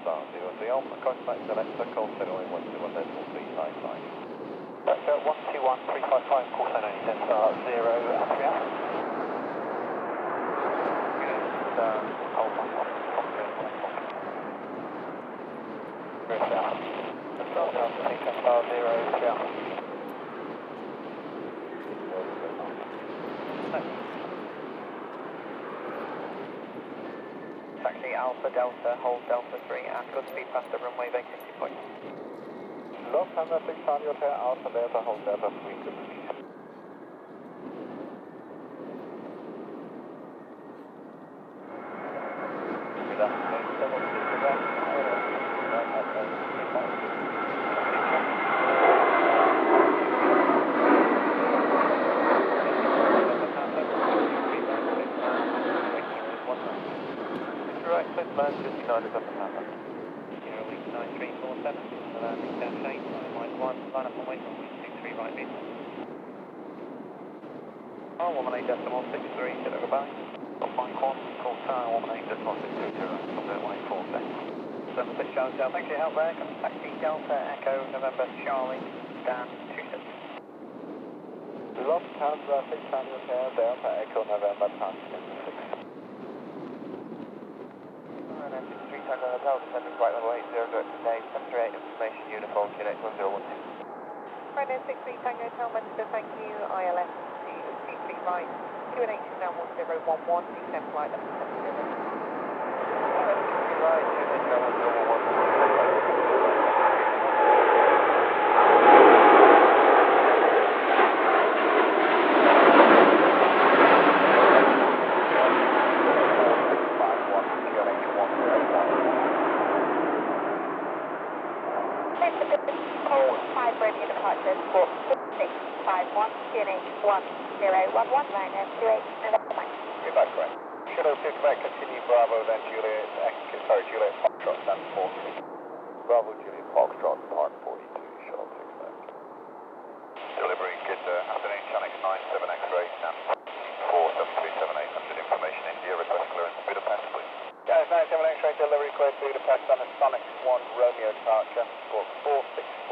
star 00, contact Alexa, call 08121.355. That's 121355, call sign only 10 star 0, 3 out. Hold on, Rest out. That's 10 star 0, 3 out. Taxi Alpha Delta, hold Delta 3 and good speed past the runway vacancy point. Lufthansa 6 Charlie Hotel, Alpha Delta, hold Delta 3, good speed. Good afternoon, 7 Delta Papa. 09347, landing dash 8, line 1, line up and wait, 163 right beat. 18.63, goodbye. Flight 1, call tower 18.620, number 184 seconds. 76 Charlie Delta, thanks for your help there. Taxi Delta Echo November Charlie, Dan 26. Lufthansa 6 Charlie Hotel, Delta Echo November Tank 6. Tango Hotel, descending flight level 80 direct today, temperature 8, information uniform, QNX 1012. Right now, 63 Tango Hotel, Manchester, thank you, ILS to C3 right, QNH is now 1011, descend flight level 70. Right, QNH now 1011. Ready departure, squawk 651, QNH 1011, line F28, November. You're back, right. Kilo 2 Quebec, continue Bravo, then Juliet, Juliet Foxtrot, stand 43. Bravo, Juliet Foxtrot, part 42, shuttle 6 back. Delivery, good afternoon, Channel 97 X-ray, stand 4737 800, information India, request clearance Budapest, please. Channel 97 X-ray, delivery cleared Budapest on a Sonic 1 Romeo departure, squawk 464.